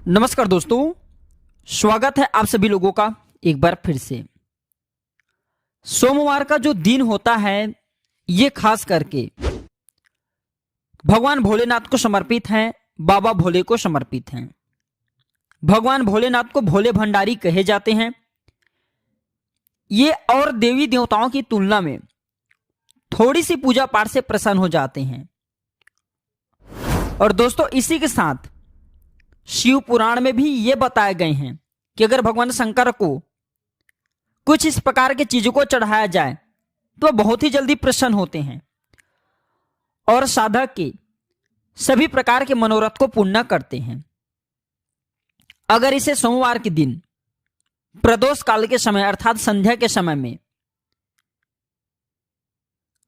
नमस्कार दोस्तों, स्वागत है आप सभी लोगों का एक बार फिर से। सोमवार का जो दिन होता है ये खास करके भगवान भोलेनाथ को समर्पित है, बाबा भोले को समर्पित है। भगवान भोलेनाथ को भोले भंडारी कहे जाते हैं। ये और देवी देवताओं की तुलना में थोड़ी सी पूजा पाठ से प्रसन्न हो जाते हैं। और दोस्तों, इसी के साथ शिव पुराण में भी ये बताए गए हैं कि अगर भगवान शंकर को कुछ इस प्रकार की चीजों को चढ़ाया जाए तो बहुत ही जल्दी प्रसन्न होते हैं और साधक के सभी प्रकार के मनोरथ को पूर्ण करते हैं। अगर इसे सोमवार के दिन प्रदोष काल के समय अर्थात संध्या के समय में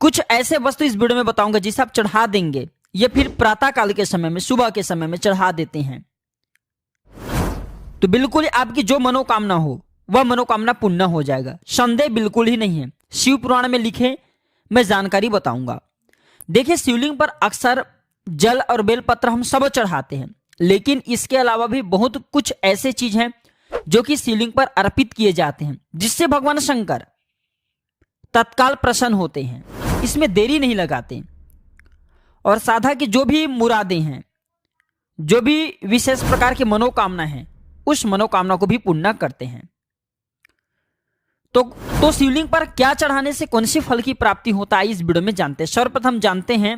कुछ ऐसे वस्तु इस वीडियो में बताऊंगा जिसे आप चढ़ा देंगे या फिर प्रातः काल के समय में, सुबह के समय में चढ़ा देते हैं तो बिल्कुल ही आपकी जो मनोकामना हो वह मनोकामना पूर्ण हो जाएगा। संदेह बिल्कुल ही नहीं है। शिव पुराण में लिखे मैं जानकारी बताऊंगा। देखिए, शिवलिंग पर अक्सर जल और बेलपत्र हम सब चढ़ाते हैं, लेकिन इसके अलावा भी बहुत कुछ ऐसे चीज हैं जो कि शिवलिंग पर अर्पित किए जाते हैं जिससे भगवान शंकर तत्काल प्रसन्न होते हैं। इसमें देरी नहीं लगाते और साधक की जो भी मुरादें हैं, जो भी विशेष प्रकार की मनोकामना है, उस मनोकामना को भी पूर्ण करते हैं। तो शिवलिंग पर क्या चढ़ाने से कौन सी फल की प्राप्ति होता है इस वीडियो में जानते हैं। सर्वप्रथम जानते हैं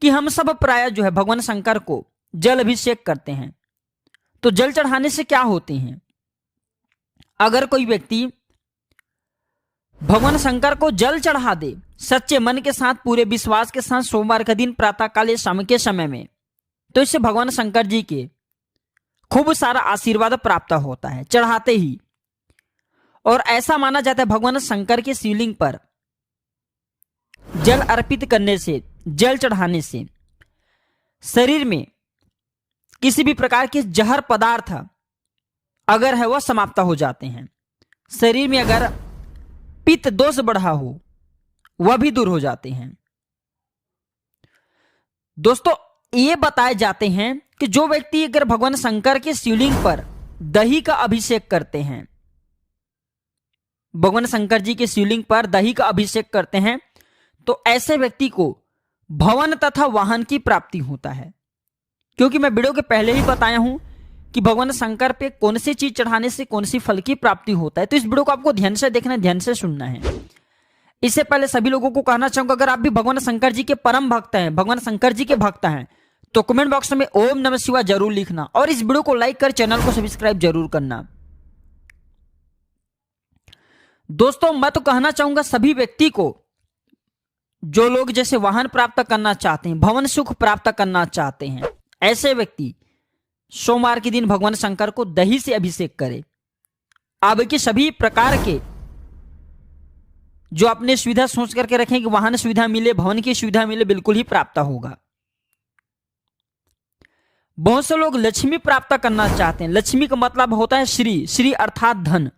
कि हम सब प्राय जो है भगवान शंकर को जल अभिषेक करते हैं। तो जल चढ़ाने से क्या होते हैं? अगर कोई व्यक्ति भगवान शंकर को जल चढ़ा दे सच्चे मन के साथ, पूरे विश्वास के साथ, सोमवार का दिन प्रातः काल या शाम के समय में, तो इससे भगवान शंकर जी के खूब सारा आशीर्वाद प्राप्त होता है चढ़ाते ही। और ऐसा माना जाता है भगवान शंकर के शिवलिंग पर जल अर्पित करने से, जल चढ़ाने से शरीर में किसी भी प्रकार के जहर पदार्थ अगर है वह समाप्त हो जाते हैं। शरीर में अगर पित्त दोष बढ़ा हो वह भी दूर हो जाते हैं। दोस्तों, ये बताए जाते हैं कि जो व्यक्ति अगर भगवान शंकर के शिवलिंग पर दही का अभिषेक करते हैं, भगवान शंकर जी के शिवलिंग पर दही का अभिषेक करते हैं, तो ऐसे व्यक्ति को भवन तथा वाहन की प्राप्ति होता है। क्योंकि मैं वीडियो के पहले ही बताया हूं कि भगवान शंकर पे कौन सी चीज चढ़ाने से कौन सी फल की प्राप्ति होता है। तो इस वीडियो को आपको ध्यान से देखना है, ध्यान से सुनना है। इससे पहले सभी लोगों को कहना चाहूंगा, अगर आप भी भगवान शंकर जी के परम भक्त हैं, भगवान शंकर जी के भक्त हैं, तो कमेंट बॉक्स में ओम नमः शिवाय जरूर लिखना और इस वीडियो को लाइक कर चैनल को सब्सक्राइब जरूर करना। दोस्तों, मैं तो कहना चाहूंगा सभी व्यक्ति को, जो लोग जैसे वाहन प्राप्त करना चाहते हैं, भवन सुख प्राप्त करना चाहते हैं, ऐसे व्यक्ति सोमवार के दिन भगवान शंकर को दही से अभिषेक करें। आपके सभी प्रकार के जो अपने सुविधा सोच करके रखें कि वाहन सुविधा मिले, भवन की सुविधा मिले, बिल्कुल ही प्राप्त होगा। बहुत से लोग लक्ष्मी प्राप्त करना चाहते हैं। लक्ष्मी का मतलब होता है श्री, श्री अर्थात धन।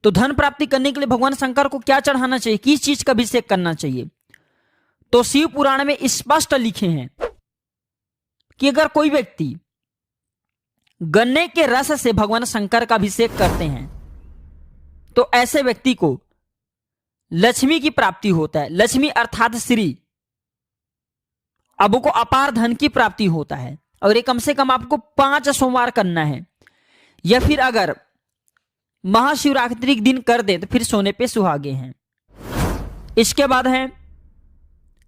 तो धन प्राप्ति करने के लिए भगवान शंकर को क्या चढ़ाना चाहिए, किस चीज का अभिषेक करना चाहिए? तो शिव पुराण में स्पष्ट लिखे हैं कि अगर कोई व्यक्ति गन्ने के रस से भगवान शंकर का अभिषेक करते हैं तो ऐसे व्यक्ति को लक्ष्मी की प्राप्ति होता है। लक्ष्मी अर्थात श्री, अब को अपार धन की प्राप्ति होता है। और ये कम से कम आपको 5 सोमवार करना है, या फिर अगर महाशिवरात्रि के दिन कर दे तो फिर सोने पे सुहागे हैं। इसके बाद है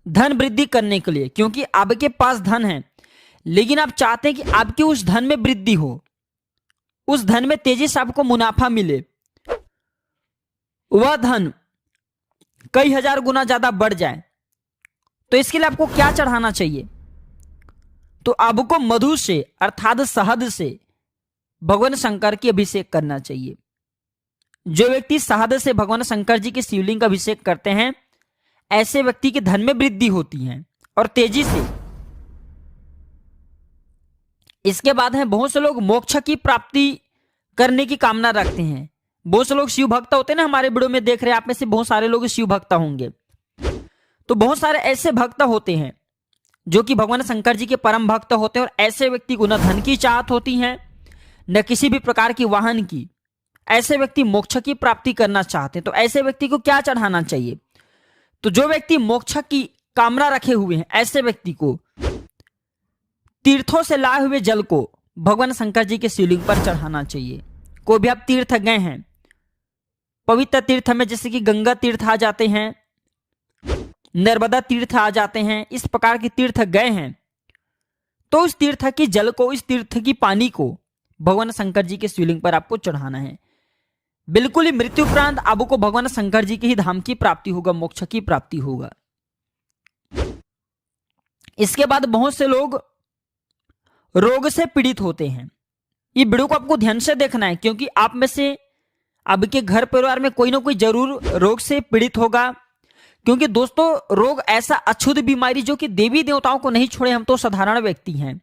धन वृद्धि करने के लिए, क्योंकि आपके पास धन है लेकिन आप चाहते हैं कि आपके उस धन में वृद्धि हो, उस धन में तेजी से आपको मुनाफा मिले, वह धन कई हजार गुना ज्यादा बढ़ जाए। तो इसके लिए आपको क्या चढ़ाना चाहिए? तो आपको मधु से अर्थात शहद से भगवान शंकर की अभिषेक करना चाहिए। जो व्यक्ति शहद से भगवान शंकर जी के शिवलिंग का अभिषेक करते हैं, ऐसे व्यक्ति के धन में वृद्धि होती है और तेजी से। इसके बाद है बहुत से लोग मोक्ष की प्राप्ति करने की कामना रखते हैं। बहुत से लोग शिव भक्त होते हैं ना, हमारे वीडियो में देख रहे हैं आप में से बहुत सारे लोग शिव भक्त होंगे। तो बहुत सारे ऐसे भक्त होते हैं जो कि भगवान शंकर जी के परम भक्त होते हैं, और ऐसे व्यक्ति को न धन की चाहत होती है न किसी भी प्रकार की वाहन की। ऐसे व्यक्ति मोक्ष की प्राप्ति करना चाहते हैं। तो ऐसे व्यक्ति को क्या चढ़ाना चाहिए? तो जो व्यक्ति मोक्ष की कामना रखे हुए हैं, ऐसे व्यक्ति को तीर्थों से लाए हुए जल को भगवान शंकर जी के शिवलिंग पर चढ़ाना चाहिए। कोई भी आप तीर्थ गए हैं, पवित्र तीर्थ में जैसे कि गंगा तीर्थ आ जाते हैं, नर्मदा तीर्थ आ जाते हैं, इस प्रकार के तीर्थ गए हैं, तो उस तीर्थ की जल को, इस तीर्थ की पानी को भगवान शंकर जी के शिवलिंग पर आपको चढ़ाना है। बिल्कुल ही मृत्यु उपरांत आपको भगवान शंकर जी के ही धाम की प्राप्ति होगा, मोक्ष की प्राप्ति होगा। इसके बाद बहुत से लोग रोग से पीड़ित होते हैं। ये वीडियो को आपको ध्यान से देखना है, क्योंकि आप में से आपके घर परिवार में कोई ना कोई जरूर रोग से पीड़ित होगा। क्योंकि दोस्तों, रोग ऐसा अछूत बीमारी जो कि देवी देवताओं को नहीं छोड़े, हम तो साधारण व्यक्ति हैं।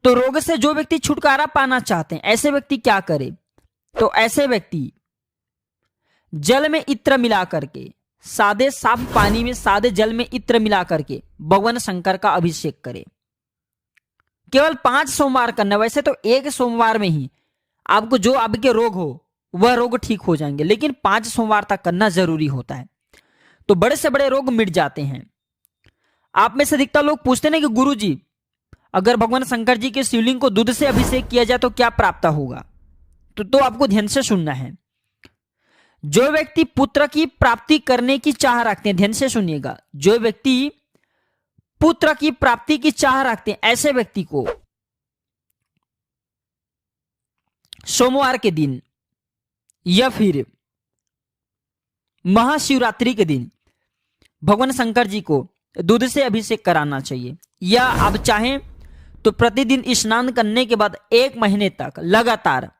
तो रोग से जो व्यक्ति छुटकारा पाना चाहते हैं, ऐसे व्यक्ति क्या करे? तो ऐसे व्यक्ति जल में इत्र मिला करके, सादे साफ पानी में सादे जल में इत्र मिला करके भगवान शंकर का अभिषेक करे। केवल 5 सोमवार करना। वैसे तो एक सोमवार में ही आपको जो आपके रोग हो वह रोग ठीक हो जाएंगे, लेकिन 5 सोमवार तक करना जरूरी होता है, तो बड़े से बड़े रोग मिट जाते हैं। आप में से अधिकतर लोग पूछते हैं कि गुरुजी, अगर भगवान शंकर जी के शिवलिंग को दूध से अभिषेक किया जाए तो क्या प्राप्त होगा? तो आपको ध्यान से सुनना है। जो व्यक्ति पुत्र की प्राप्ति करने की चाह रखते हैं, ध्यान से सुनिएगा, जो व्यक्ति पुत्र की प्राप्ति की चाह रखते हैं, ऐसे व्यक्ति को सोमवार के दिन या फिर महाशिवरात्रि के दिन भगवान शंकर जी को दूध से अभिषेक कराना चाहिए। या आप चाहें तो प्रतिदिन स्नान करने के बाद 1 महीने तक लगातार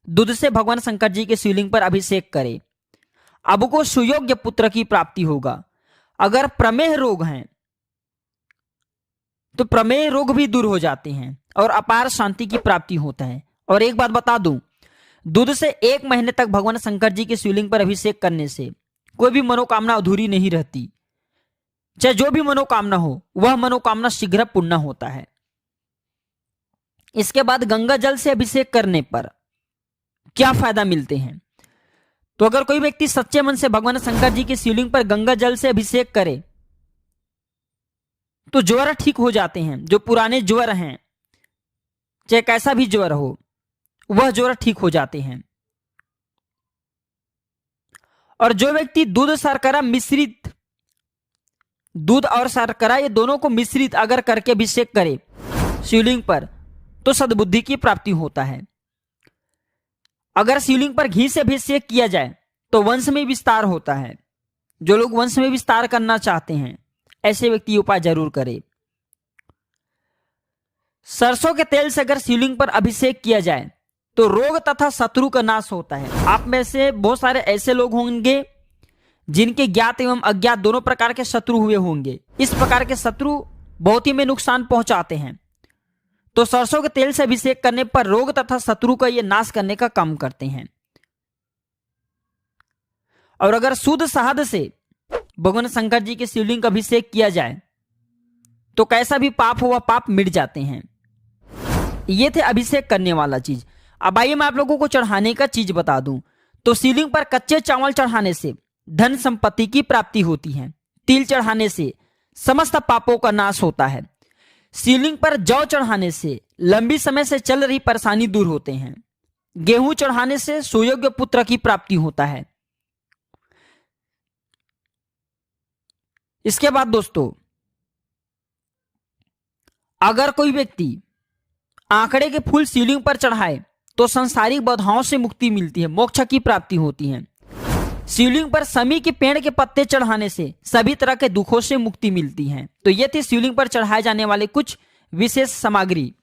दूध से भगवान शंकर जी के शिवलिंग पर अभिषेक करें। आपको सुयोग्य पुत्र की प्राप्ति होगा। अगर प्रमेह रोग हैं तो प्रमेह रोग भी दूर हो जाते हैं और अपार शांति की प्राप्ति होता है। और एक बात बता दूं, दूध से 1 महीने तक भगवान शंकर जी के शिवलिंग पर अभिषेक करने से कोई भी मनोकामना अधूरी नहीं रहती। चाहे जो भी मनोकामना हो, वह मनोकामना शीघ्र पूर्ण होता है। इसके बाद गंगा जल से अभिषेक करने पर क्या फायदा मिलते हैं? तो अगर कोई व्यक्ति सच्चे मन से भगवान शंकर जी के शिवलिंग पर गंगा जल से अभिषेक करे तो ज्वर ठीक हो जाते हैं। जो पुराने ज्वर हैं, चाहे कैसा भी ज्वर हो, वह ज्वर ठीक हो जाते हैं। और जो व्यक्ति दूध शर्करा मिश्रित, दूध और शर्करा ये दोनों को मिश्रित अगर करके अभिषेक करे शिवलिंग पर, तो सद्बुद्धि की प्राप्ति होता है। अगर शिवलिंग पर घी से अभिषेक किया जाए तो वंश में विस्तार होता है। जो लोग वंश में विस्तार करना चाहते हैं, ऐसे व्यक्ति उपाय जरूर करे। सरसों के तेल से अगर शिवलिंग पर अभिषेक किया जाए तो रोग तथा शत्रु का नाश होता है। आप में से बहुत सारे ऐसे लोग होंगे जिनके ज्ञात एवं अज्ञात दोनों प्रकार के शत्रु हुए होंगे। इस प्रकार के शत्रु बहुत ही में नुकसान पहुंचाते हैं। तो सरसों के तेल से अभिषेक करने पर रोग तथा शत्रु का ये नाश करने का काम करते हैं। और अगर शुद्ध शहद से भगवान शंकर जी के शिवलिंग का अभिषेक किया जाए तो कैसा भी पाप हो वह पाप मिट जाते हैं। ये थे अभिषेक करने वाला चीज। अब आइए मैं आप लोगों को चढ़ाने का चीज बता दूं। तो शिवलिंग पर कच्चे चावल चढ़ाने से धन संपत्ति की प्राप्ति होती है। तिल चढ़ाने से समस्त पापों का नाश होता है। शिवलिंग पर जौ चढ़ाने से लंबी समय से चल रही परेशानी दूर होते हैं। गेहूं चढ़ाने से सुयोग्य पुत्र की प्राप्ति होता है। इसके बाद दोस्तों, अगर कोई व्यक्ति आंकड़े के फूल शिवलिंग पर चढ़ाए तो संसारिक बाधाओं से मुक्ति मिलती है, मोक्ष की प्राप्ति होती है। शिवलिंग पर समी के पेड़ के पत्ते चढ़ाने से सभी तरह के दुखों से मुक्ति मिलती है। तो ये थी शिवलिंग पर चढ़ाए जाने वाले कुछ विशेष सामग्री।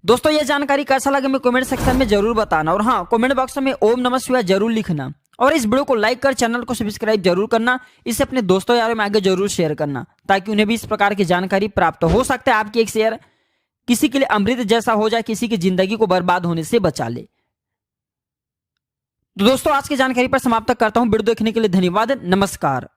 दोस्तों, यह जानकारी कैसा लगे मैं कमेंट सेक्शन में जरूर बताना। और हाँ, कमेंट बॉक्स में ओम नमः शिवाय जरूर लिखना। और इस वीडियो को लाइक कर चैनल को सब्सक्राइब जरूर करना। इसे अपने दोस्तों यारों में आगे जरूर शेयर करना, ताकि उन्हें भी इस प्रकार की जानकारी प्राप्त हो सकता है। आपकी एक शेयर किसी के लिए अमृत जैसा हो जाए, किसी की जिंदगी को बर्बाद होने से बचा ले। तो दोस्तों, आज की जानकारी पर समाप्त करता हूं। वीडियो देखने के लिए धन्यवाद। नमस्कार।